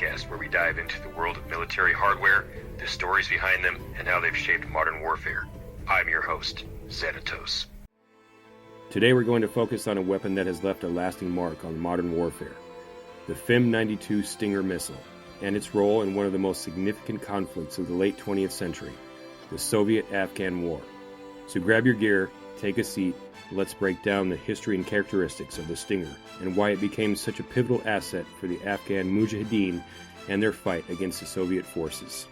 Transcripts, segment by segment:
podcast where we dive into the world of military hardware, the stories behind them, and how they've shaped modern warfare. I'm your host, Xanatos. Today we're going to focus on a weapon that has left a lasting mark on modern warfare, the FIM-92 Stinger missile, and its role in one of the most significant conflicts of the late 20th century, the Soviet-Afghan War. So grab your gear, take a seat, and let's break down the history and characteristics of the Stinger and why it became such a pivotal asset for the Afghan Mujahideen and their fight against the Soviet forces.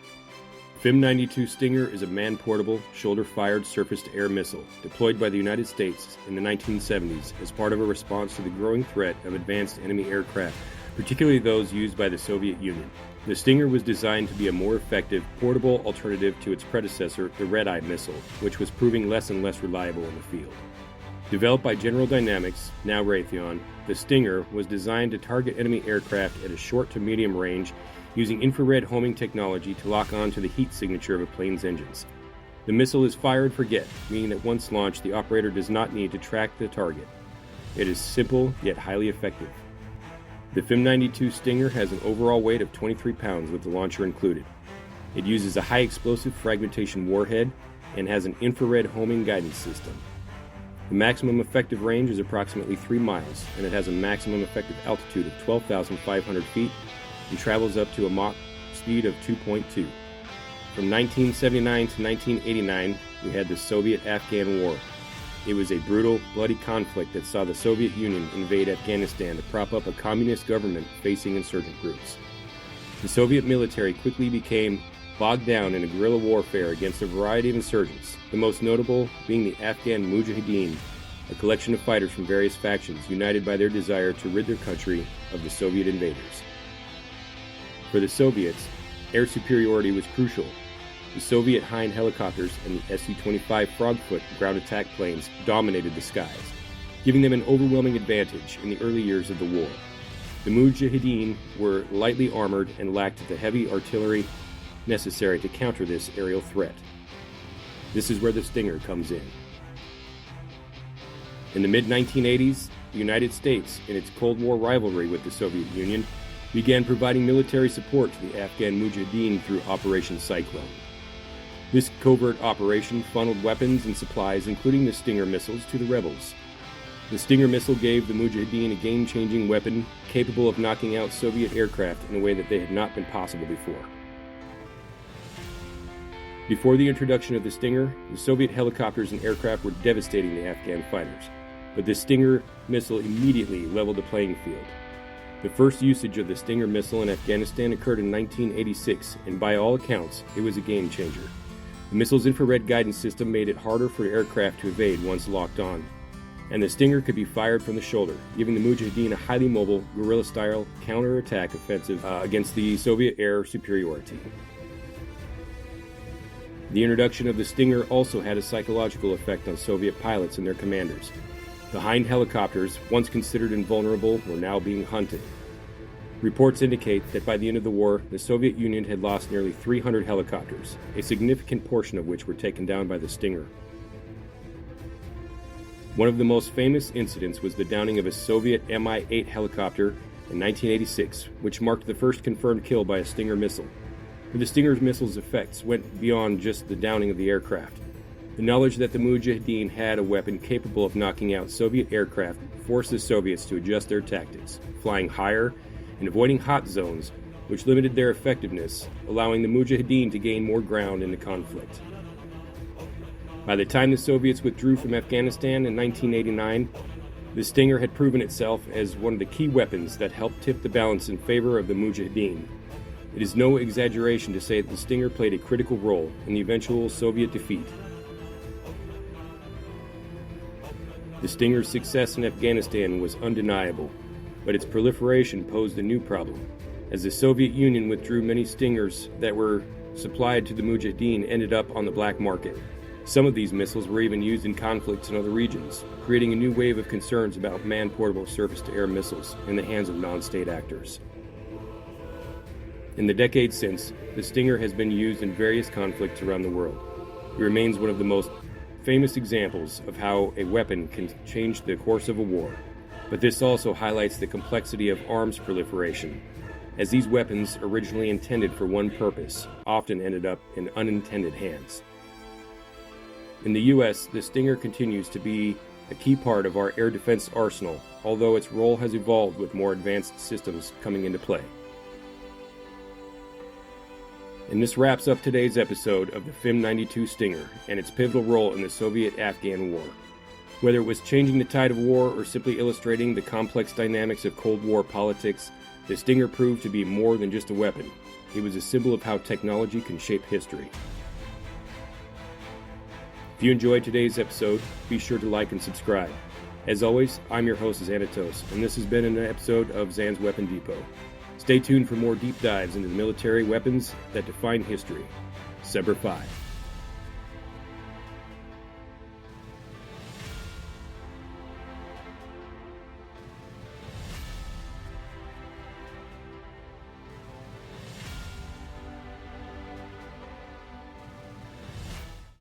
FIM-92 Stinger is a man-portable, shoulder-fired surface-to-air missile deployed by the United States in the 1970s as part of a response to the growing threat of advanced enemy aircraft, particularly those used by the Soviet Union. The Stinger was designed to be a more effective, portable alternative to its predecessor, the Red-Eye missile, which was proving less and less reliable in the field. Developed by General Dynamics, now Raytheon, the Stinger was designed to target enemy aircraft at a short to medium range using infrared homing technology to lock on to the heat signature of a plane's engines. The missile is fire and forget, meaning that once launched, the operator does not need to track the target. It is simple, yet highly effective. The FIM-92 Stinger has an overall weight of 23 pounds with the launcher included. It uses a high-explosive fragmentation warhead and has an infrared homing guidance system. The maximum effective range is approximately 3 miles, and it has a maximum effective altitude of 12,500 feet and travels up to a Mach speed of 2.2. From 1979 to 1989, we had the Soviet-Afghan War. It was a brutal, bloody conflict that saw the Soviet Union invade Afghanistan to prop up a communist government facing insurgent groups. The Soviet military quickly became bogged down in a guerrilla warfare against a variety of insurgents, the most notable being the Afghan Mujahideen, a collection of fighters from various factions united by their desire to rid their country of the Soviet invaders. For the Soviets, air superiority was crucial. The Soviet Hind helicopters and the Su-25 Frogfoot ground attack planes dominated the skies, giving them an overwhelming advantage in the early years of the war. The Mujahideen were lightly armored and lacked the heavy artillery necessary to counter this aerial threat. This is where the Stinger comes in. In the mid-1980s, the United States, in its Cold War rivalry with the Soviet Union, began providing military support to the Afghan Mujahideen through Operation Cyclone. This covert operation funneled weapons and supplies, including the Stinger missiles, to the rebels. The Stinger missile gave the Mujahideen a game-changing weapon capable of knocking out Soviet aircraft in a way that they had not been possible before. Before the introduction of the Stinger, the Soviet helicopters and aircraft were devastating the Afghan fighters, but the Stinger missile immediately leveled the playing field. The first usage of the Stinger missile in Afghanistan occurred in 1986, and by all accounts, it was a game changer. The missile's infrared guidance system made it harder for aircraft to evade once locked on, and the Stinger could be fired from the shoulder, giving the Mujahideen a highly mobile, guerrilla-style counter-attack offensive against the Soviet air superiority. The introduction of the Stinger also had a psychological effect on Soviet pilots and their commanders. The Hind helicopters, once considered invulnerable, were now being hunted. Reports indicate that by the end of the war, the Soviet Union had lost nearly 300 helicopters, a significant portion of which were taken down by the Stinger. One of the most famous incidents was the downing of a Soviet Mi-8 helicopter in 1986, which marked the first confirmed kill by a Stinger missile. But the Stinger missile's effects went beyond just the downing of the aircraft. The knowledge that the Mujahideen had a weapon capable of knocking out Soviet aircraft forced the Soviets to adjust their tactics, flying higher and avoiding hot zones, which limited their effectiveness, allowing the Mujahideen to gain more ground in the conflict. By the time the Soviets withdrew from Afghanistan in 1989, the Stinger had proven itself as one of the key weapons that helped tip the balance in favor of the Mujahideen. It is no exaggeration to say that the Stinger played a critical role in the eventual Soviet defeat. The Stinger's success in Afghanistan was undeniable, but its proliferation posed a new problem. As the Soviet Union withdrew, many Stingers that were supplied to the Mujahideen ended up on the black market. Some of these missiles were even used in conflicts in other regions, creating a new wave of concerns about man-portable surface-to-air missiles in the hands of non-state actors. In the decades since, the Stinger has been used in various conflicts around the world. It remains one of the most famous examples of how a weapon can change the course of a war, but this also highlights the complexity of arms proliferation as these weapons, originally intended for one purpose, often ended up in unintended hands. In the U.S., the Stinger continues to be a key part of our air defense arsenal, although its role has evolved with more advanced systems coming into play. And this wraps up today's episode of the FIM-92 Stinger and its pivotal role in the Soviet-Afghan War. Whether it was changing the tide of war or simply illustrating the complex dynamics of Cold War politics, the Stinger proved to be more than just a weapon. It was a symbol of how technology can shape history. If you enjoyed today's episode, be sure to like and subscribe. As always, I'm your host, Xanatos, and this has been an episode of Zan's Weapon Depot. Stay tuned for more deep dives into the military weapons that define history. Semper Fi.